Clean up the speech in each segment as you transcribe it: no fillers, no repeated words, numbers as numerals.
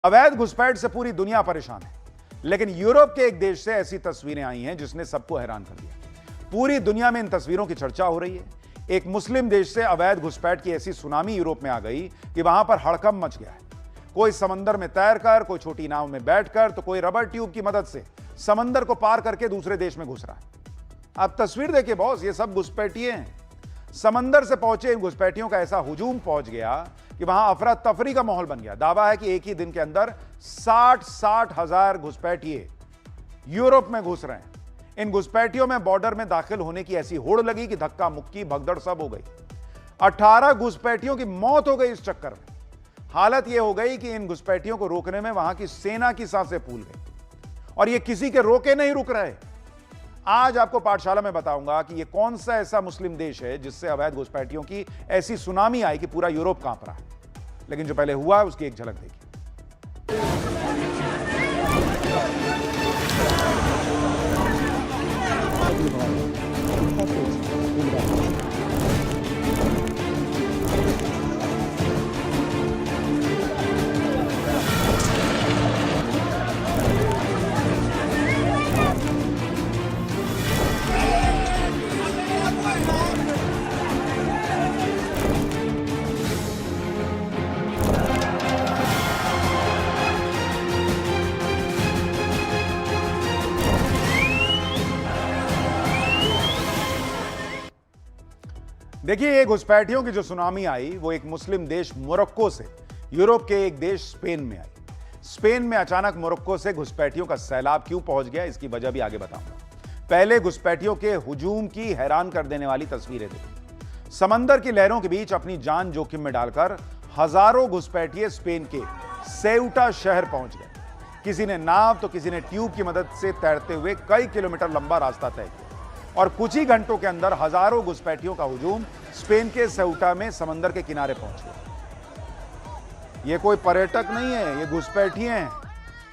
अवैध घुसपैठ से पूरी दुनिया परेशान है, लेकिन यूरोप के एक देश से ऐसी तस्वीरें आई हैं जिसने सबको हैरान कर दिया। पूरी दुनिया में इन तस्वीरों की चर्चा हो रही है। एक मुस्लिम देश से अवैध घुसपैठ की ऐसी सुनामी यूरोप में आ गई कि वहां पर हड़कंप मच गया है। कोई समंदर में तैरकर, कोई छोटी नाव में बैठकर, तो कोई रबर ट्यूब की मदद से समंदर को पार करके दूसरे देश में घुस रहा है। आप तस्वीर देखिए बॉस, ये सब घुसपैठिए हैं। समंदर से पहुंचे इन घुसपैठियों का ऐसा हुजूम पहुंच गया कि वहां अफरा तफरी का माहौल बन गया। दावा है कि एक ही दिन के अंदर 60 हजार घुसपैठिए यूरोप में घुस रहे हैं। इन घुसपैठियों में बॉर्डर में दाखिल होने की ऐसी होड़ लगी कि धक्का मुक्की भगदड़ सब हो गई। 18 घुसपैठियों की मौत हो गई इस चक्कर में। हालत यह हो गई कि इन घुसपैठियों को रोकने में वहां की सेना की सांसें फूल गई और ये किसी के रोके नहीं रुक रहे। आज आपको पाठशाला में बताऊंगा कि यह कौन सा ऐसा मुस्लिम देश है जिससे अवैध घुसपैठियों की ऐसी सुनामी आई कि पूरा यूरोप कांप रहा है। लेकिन जो पहले हुआ उसकी एक झलक देखिए। देखिए, ये घुसपैठियों की जो सुनामी आई वो एक मुस्लिम देश मोरक्को से यूरोप के एक देश स्पेन में आई। स्पेन में अचानक मोरक्को से घुसपैठियों का सैलाब क्यों पहुंच गया, इसकी वजह भी आगे बताऊंगा। पहले घुसपैठियों के हुजूम की हैरान कर देने वाली तस्वीरें देखिए। समंदर की लहरों के बीच अपनी जान जोखिम में डालकर हजारों घुसपैठिए स्पेन के सेउटा शहर पहुंच गए। किसी ने नाव तो किसी ने ट्यूब की मदद से तैरते हुए कई किलोमीटर लंबा रास्ता तय किया और कुछ ही घंटों के अंदर हजारों घुसपैठियों का हुजूम स्पेन के सेउटा में समंदर के किनारे पहुंच गया। ये कोई पर्यटक नहीं है, ये घुसपैठिए हैं।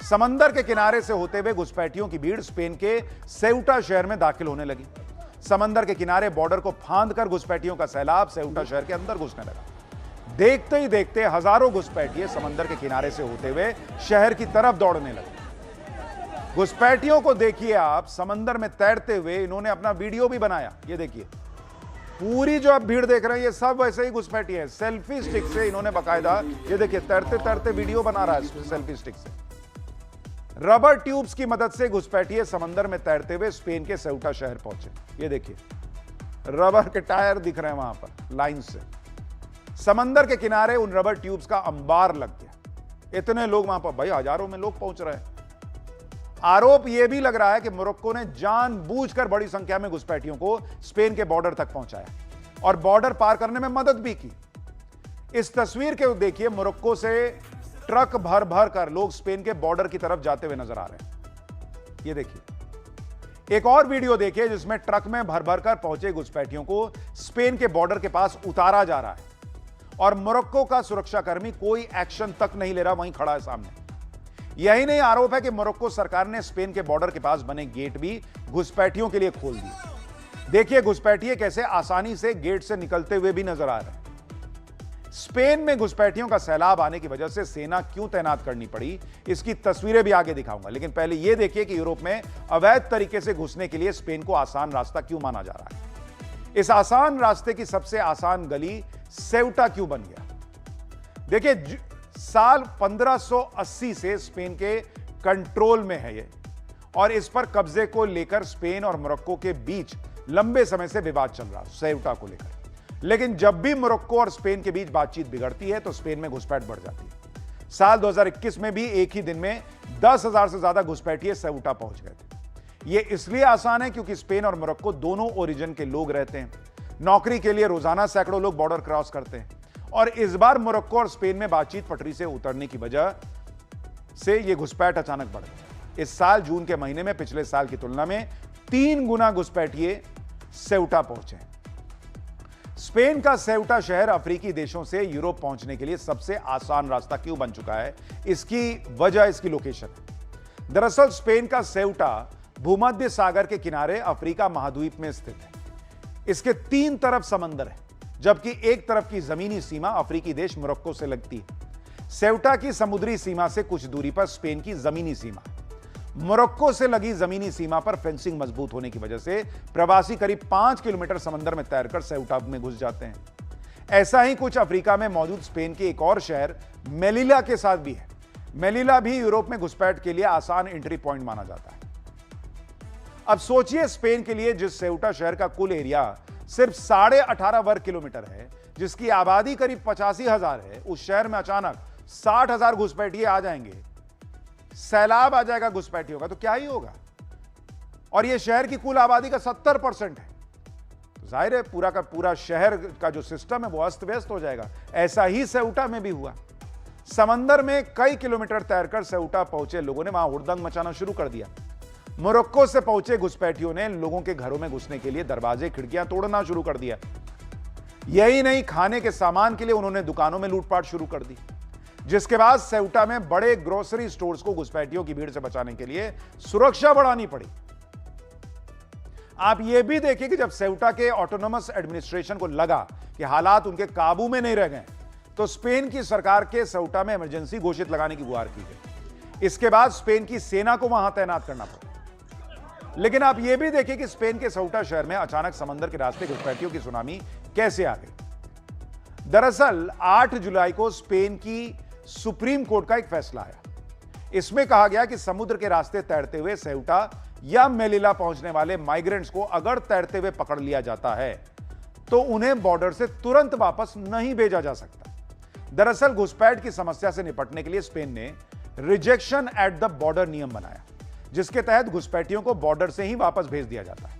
समंदर के किनारे से होते हुए घुसपैठियों की भीड़ स्पेन के सेउटा शहर में दाखिल होने लगी। समंदर के किनारे बॉर्डर को फांदकर घुसपैठियों का सैलाब सेउटा शहर के अंदर घुसने लगा। देखते ही देखते हजारों घुसपैठिए समंदर के किनारे से होते हुए शहर की तरफ दौड़ने लगे। घुसपैठियों को देखिए आप, समंदर में तैरते हुए इन्होंने अपना वीडियो भी बनाया। ये देखिए, पूरी जो आप भीड़ देख रहे हैं ये सब वैसे ही घुसपैठी है। सेल्फी स्टिक से इन्होंने बकायदा, ये देखिए, तैरते तैरते वीडियो बना रहा है सेल्फी स्टिक से। रबर ट्यूब्स की मदद से घुसपैठिए समंदर में तैरते हुए स्पेन के सेउटा शहर पहुंचे। ये देखिए, रबर के टायर दिख रहे हैं वहां पर लाइन से। समंदर के किनारे उन रबर ट्यूब्स का अंबार लग गया। इतने लोग वहां पर, भाई हजारों में लोग पहुंच रहे हैं। आरोप यह भी लग रहा है कि मोरक्को ने जानबूझकर बड़ी संख्या में घुसपैठियों को स्पेन के बॉर्डर तक पहुंचाया और बॉर्डर पार करने में मदद भी की। इस तस्वीर के देखिए, मोरक्को से ट्रक भर भर कर लोग स्पेन के बॉर्डर की तरफ जाते हुए नजर आ रहे हैं। ये देखिए, एक और वीडियो देखिए जिसमें ट्रक में भर भर कर पहुंचे घुसपैठियों को स्पेन के बॉर्डर के पास उतारा जा रहा है और मोरक्को का सुरक्षाकर्मी कोई एक्शन तक नहीं ले रहा, वहीं खड़ा है सामने। यही नहीं, आरोप है कि मोरक्को सरकार ने स्पेन के बॉर्डर के पास बने गेट भी घुसपैठियों के लिए खोल दिए। देखिए, घुसपैठिए कैसे आसानी से गेट से निकलते हुए भी नजर आ रहे हैं। स्पेन में घुसपैठियों का सैलाब आने की वजह से सेना क्यों तैनात करनी पड़ी, इसकी तस्वीरें भी आगे दिखाऊंगा। लेकिन पहले यह देखिए कि यूरोप में अवैध तरीके से घुसने के लिए स्पेन को आसान रास्ता क्यों माना जा रहा है। इस आसान रास्ते की सबसे आसान गली सेउटा क्यों बन गया। देखिए, साल 1580 से स्पेन के कंट्रोल में है ये, और इस पर कब्जे को लेकर स्पेन और मोरक्को के बीच लंबे समय से विवाद चल रहा सेउटा को लेकर। लेकिन जब भी मोरक्को और स्पेन के बीच बातचीत बिगड़ती है तो स्पेन में घुसपैठ बढ़ जाती है। साल 2021 में भी एक ही दिन में 10,000 से ज्यादा घुसपैठिए सेउटा पहुंच गए थे। यह इसलिए आसान है क्योंकि स्पेन और मोरक्को दोनों ओरिजिन के लोग रहते हैं। नौकरी के लिए रोजाना सैकड़ों लोग बॉर्डर क्रॉस करते हैं और इस बार मोरक्को और स्पेन में बातचीत पटरी से उतरने की वजह से यह घुसपैठ अचानक बढ़ गई। इस साल जून के महीने में पिछले साल की तुलना में 3 गुना घुसपैठिए सेउटा पहुंचे। स्पेन का सेउटा शहर अफ्रीकी देशों से यूरोप पहुंचने के लिए सबसे आसान रास्ता क्यों बन चुका है, इसकी वजह इसकी लोकेशन है। दरअसल स्पेन का सेउटा भूमध्य सागर के किनारे अफ्रीका महाद्वीप में स्थित है। इसके 3 तरफ समंदर है, जबकि एक तरफ की जमीनी सीमा अफ्रीकी देश मोरक्को से लगती है। सेउटा की समुद्री सीमा से कुछ दूरी पर स्पेन की जमीनी सीमा। मोरक्को से लगी जमीनी सीमा पर फेंसिंग मजबूत होने की वजह से प्रवासी करीब 5 किलोमीटर समंदर में तैरकर सेउटा में घुस जाते हैं। ऐसा ही कुछ अफ्रीका में मौजूद स्पेन के एक और शहर मेलिला के साथ भी है। मेलिला भी यूरोप में घुसपैठ के लिए आसान एंट्री पॉइंट माना जाता है। अब सोचिए, स्पेन के लिए जिस सेउटा शहर का कुल एरिया सिर्फ 18.5 वर्ग किलोमीटर है, जिसकी आबादी करीब 85,000 है, उस शहर में अचानक 60,000 घुसपैठिए आ जाएंगे, सैलाब आ जाएगा घुसपैठियों का, तो क्या ही होगा। और यह शहर की कुल आबादी का 70% है, तो जाहिर है पूरा का पूरा शहर का जो सिस्टम है वो अस्त व्यस्त हो जाएगा। ऐसा ही सेउटा में भी हुआ। समंदर में कई किलोमीटर तैरकर सेउटा पहुंचे लोगों ने वहां हुड़दंग मचाना शुरू कर दिया। मोरक्को से पहुंचे घुसपैठियों ने लोगों के घरों में घुसने के लिए दरवाजे खिड़कियां तोड़ना शुरू कर दिया। यही नहीं, खाने के सामान के लिए उन्होंने दुकानों में लूटपाट शुरू कर दी, जिसके बाद सेउटा में बड़े ग्रोसरी स्टोर्स को घुसपैठियों की भीड़ से बचाने के लिए सुरक्षा बढ़ानी पड़ी। आप यह भी देखिए कि जब सेउटा के ऑटोनोमस एडमिनिस्ट्रेशन को लगा कि हालात उनके काबू में नहीं रह गए, तो स्पेन की सरकार के सेउटा में इमरजेंसी घोषित लगाने की गुहार की गई। इसके बाद स्पेन की सेना को वहां तैनात करना पड़ा। लेकिन आप यह भी देखिए कि स्पेन के सेउटा शहर में अचानक समंदर के रास्ते घुसपैठियों की सुनामी कैसे आ गई। दरअसल 8 जुलाई को स्पेन की सुप्रीम कोर्ट का एक फैसला आया। इसमें कहा गया कि समुद्र के रास्ते तैरते हुए सेउटा या मेलिला पहुंचने वाले माइग्रेंट्स को अगर तैरते हुए पकड़ लिया जाता है तो उन्हें बॉर्डर से तुरंत वापस नहीं भेजा जा सकता। दरअसल घुसपैठ की समस्या से निपटने के लिए स्पेन ने रिजेक्शन एट द बॉर्डर नियम बनाया, जिसके तहत घुसपैठियों को बॉर्डर से ही वापस भेज दिया जाता है।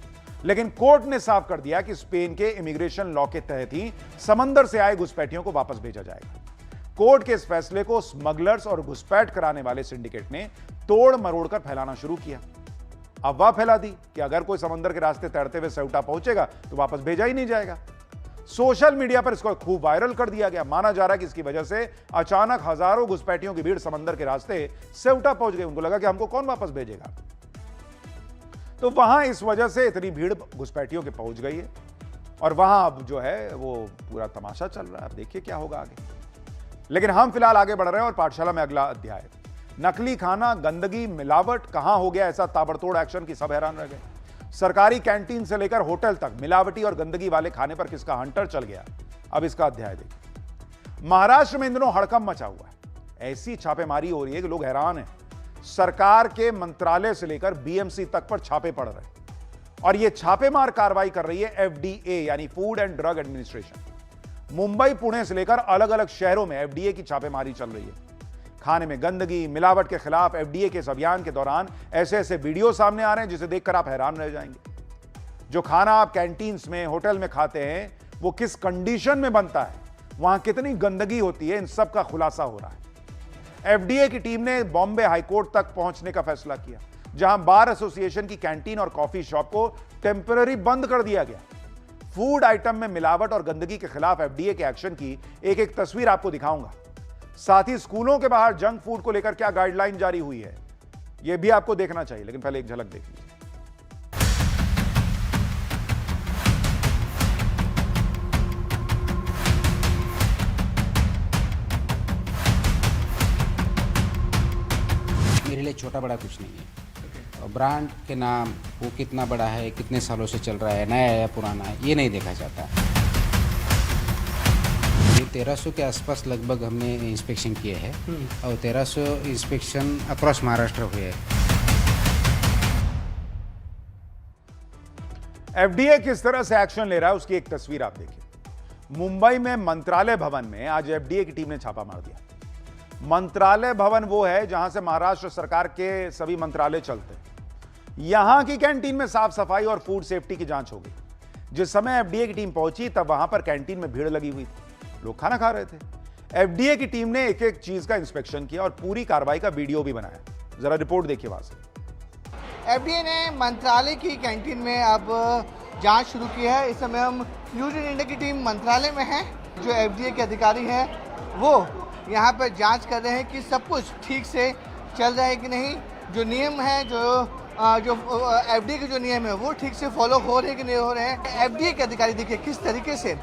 लेकिन कोर्ट ने साफ कर दिया कि स्पेन के इमिग्रेशन लॉ के तहत ही समंदर से आए घुसपैठियों को वापस भेजा जाएगा। कोर्ट के इस फैसले को स्मगलर्स और घुसपैठ कराने वाले सिंडिकेट ने तोड़ मरोड़ कर फैलाना शुरू किया। अफवाह फैला दी कि अगर कोई समंदर के रास्ते तैरते हुए सेउटा पहुंचेगा तो वापस भेजा ही नहीं जाएगा। सोशल मीडिया पर इसको खूब वायरल कर दिया गया। माना जा रहा है कि इसकी वजह से अचानक हजारों घुसपैठियों की भीड़ समंदर के रास्ते सेउटा पहुंच गई। उनको लगा कि हमको कौन वापस भेजेगा, तो वहां इस वजह से इतनी भीड़ घुसपैठियों के पहुंच गई है और वहां अब जो है वो पूरा तमाशा चल रहा है। अब देखिए क्या होगा आगे। लेकिन हम फिलहाल आगे बढ़ रहे हैं और पाठशाला में अगला अध्याय, नकली खाना, गंदगी, मिलावट कहां हो गया ऐसा ताबड़तोड़ एक्शन की सब हैरान रह गए। सरकारी कैंटीन से लेकर होटल तक मिलावटी और गंदगी वाले खाने पर किसका हंटर चल गया, अब इसका अध्याय देखिए। महाराष्ट्र में इन दिनों हड़कंप मचा हुआ है। ऐसी छापेमारी हो रही है कि लोग हैरान हैं। सरकार के मंत्रालय से लेकर बीएमसी तक पर छापे पड़ रहे हैं और यह छापेमार कार्रवाई कर रही है एफडीए यानी food and drug administration. Mumbai, Pune से लेकर अलग अलग शहरों में एफडीए की छापेमारी चल रही है। खाने में गंदगी, मिलावट के खिलाफ एफडीए के इस अभियान के दौरान ऐसे ऐसे वीडियो सामने आ रहे हैं जिसे देखकर आप हैरान रह जाएंगे। जो खाना आप कैंटीन्स में, होटल में खाते हैं वो किस कंडीशन में बनता है, वहां कितनी गंदगी होती है, इन सब का खुलासा हो रहा है। एफडीए की टीम ने बॉम्बे हाईकोर्ट तक पहुंचने का फैसला किया, जहां बार एसोसिएशन की कैंटीन और कॉफी शॉप को टेम्पररी बंद कर दिया गया। फूड आइटम में मिलावट और गंदगी के खिलाफ एफडीए के एक्शन की एक एक तस्वीर आपको दिखाऊंगा। साथ ही स्कूलों के बाहर जंक फूड को लेकर क्या गाइडलाइन जारी हुई है यह भी आपको देखना चाहिए। लेकिन पहले एक झलक देख लीजिए। मेरे लिए छोटा बड़ा कुछ नहीं है। और ब्रांड के नाम वो कितना बड़ा है, कितने सालों से चल रहा है, नया है या पुराना है, ये नहीं देखा जाता। ये 1300 के आसपास लगभग हमने इंस्पेक्शन किए हैं और 1300 इंस्पेक्शन अक्रॉस महाराष्ट्र हुए हैं। एफडीए किस तरह से एक्शन ले रहा है उसकी एक तस्वीर आप देखिए। मुंबई में मंत्रालय भवन में आज एफडीए की टीम ने छापा मार दिया। मंत्रालय भवन वो है जहां से महाराष्ट्र सरकार के सभी मंत्रालय चलते हैं। यहां की कैंटीन में साफ सफाई और फूड सेफ्टी की जांच होगी। जिस समय एफडीए की टीम पहुंची तब वहां पर कैंटीन में भीड़ लगी हुई थी, लोग खाना खा रहे थे। एफडीए की टीम ने एक एक चीज का इंस्पेक्शन किया और पूरी कार्रवाई का वीडियो भी बनाया। जरा रिपोर्ट देखिए वहां से। एफडीए ने मंत्रालय की कैंटीन में अब जांच शुरू की है। इस समय हम न्यूज इंडिया की टीम मंत्रालय में है। जो एफडीए के अधिकारी हैं वो यहाँ पर जांच कर रहे हैं कि सब कुछ ठीक से चल रहा है कि नहीं। जो नियम है, जो एफडीए के जो नियम है वो ठीक से फॉलो हो रहे हैं कि नहीं हो रहे हैं। एफडीए के अधिकारी देखिए किस तरीके से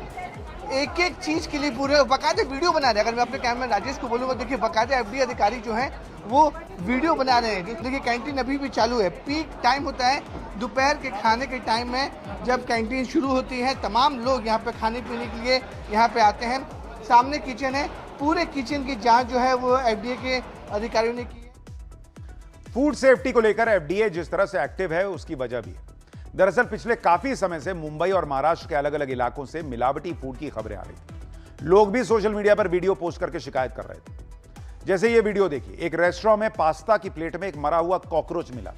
एक एक चीज के लिए पूरे बाकायदा वीडियो बना रहे हैं। अगर मैं अपने कैमरा राजेश को बोलूँगा, देखिए बाकायदा एफडीए अधिकारी जो हैं वो वीडियो बना रहे हैं। देखिए कैंटीन अभी भी चालू है। पीक टाइम होता है दोपहर के खाने के टाइम में, जब कैंटीन शुरू होती है। तमाम लोग यहाँ पे खाने पीने के लिए यहाँ पे आते हैं। सामने किचन है, पूरे किचन की जांच जो है वो एफडीए के अधिकारियों ने की है। फूड सेफ्टी को लेकर एफडीए जिस तरह से एक्टिव है उसकी वजह भी है। दरअसल पिछले काफी समय से मुंबई और महाराष्ट्र के अलग अलग इलाकों से मिलावटी फूड की खबरें आ रही थी। लोग भी सोशल मीडिया पर वीडियो पोस्ट करके शिकायत कर रहे थे। जैसे ये वीडियो देखिए, एक रेस्टोरेंट में पास्ता की प्लेट में एक मरा हुआ कॉकरोच मिला।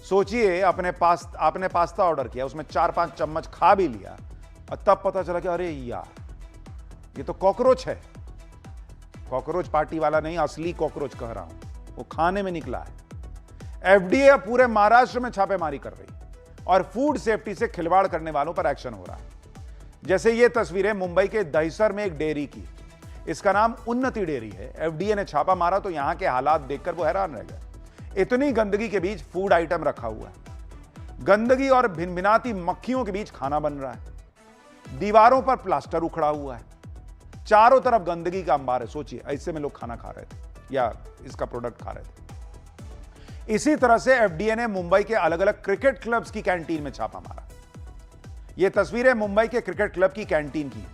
सोचिए आपने पास्ता ऑर्डर किया, उसमें 4-5 चम्मच खा भी लिया और तब पता चला कि अरे यार ये तो कॉकरोच है। कॉकरोच पार्टी वाला नहीं, असली कॉकरोच कह रहा हूं, वो खाने में निकला है। एफडीए पूरे महाराष्ट्र में छापेमारी कर रही और फूड सेफ्टी से खिलवाड़ करने वालों पर एक्शन हो रहा है। जैसे ये तस्वीरें मुंबई के दहिसर में एक डेयरी की, इसका नाम उन्नति डेयरी है। एफडीए ने छापा मारा तो यहां के हालात देखकर वो हैरान रह गए। इतनी गंदगी के बीच फूड आइटम रखा हुआ है। गंदगी और भिनभिनाती मक्खियों के बीच खाना बन रहा है। दीवारों पर प्लास्टर उखड़ा हुआ है। चारों तरफ गंदगी का अंबार है। सोचिए ऐसे में लोग खाना खा रहे थे या इसका प्रोडक्ट खा रहे थे। इसी तरह से एफडीए ने मुंबई के अलग अलग क्रिकेट क्लब्स की कैंटीन में छापा मारा। यह तस्वीरें मुंबई के क्रिकेट क्लब की कैंटीन की है।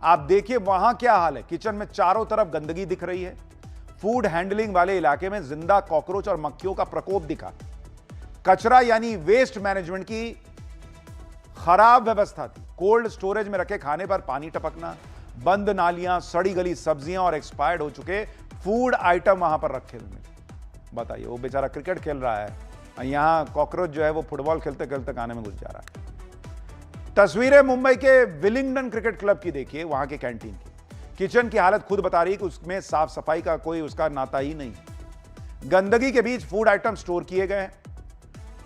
आप देखिए वहां क्या हाल है। किचन में चारों तरफ गंदगी दिख रही है। फूड हैंडलिंग वाले इलाके में जिंदा कॉकरोच और मक्खियों का प्रकोप दिखा। कचरा यानी वेस्ट मैनेजमेंट की खराब व्यवस्था थी। कोल्ड स्टोरेज में रखे खाने पर पानी टपकना, बंद नालियां, सड़ी गली सब्जियां और एक्सपायर्ड हो चुके फूड आइटम वहां पर रखे हुए। बताइए, वो बेचारा क्रिकेट खेल रहा है, यहां कॉकरोच जो है वो फुटबॉल खेलते खेलते खाने में घुस जा रहा है। तस्वीरें मुंबई के विलिंगडन क्रिकेट क्लब की देखिए, वहां के कैंटीन की। किचन की हालत खुद बता रही है कि उसमें साफ सफाई का कोई उसका नाता ही नहीं। गंदगी के बीच फूड आइटम स्टोर किए गए हैं।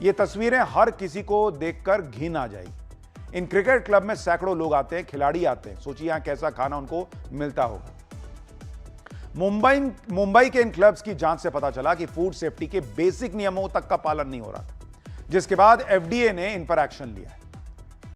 ये तस्वीरें हर किसी को देखकर घिन आ जाएगी। इन क्रिकेट क्लब में सैकड़ों लोग आते हैं, खिलाड़ी आते हैं। सोचिए यहां कैसा खाना उनको मिलता होगा। मुंबई के इन क्लब्स की जांच से पता चला कि फूड सेफ्टी के बेसिक नियमों तक का पालन नहीं हो रहा था, जिसके बाद एफडीए ने इन पर एक्शन लिया है।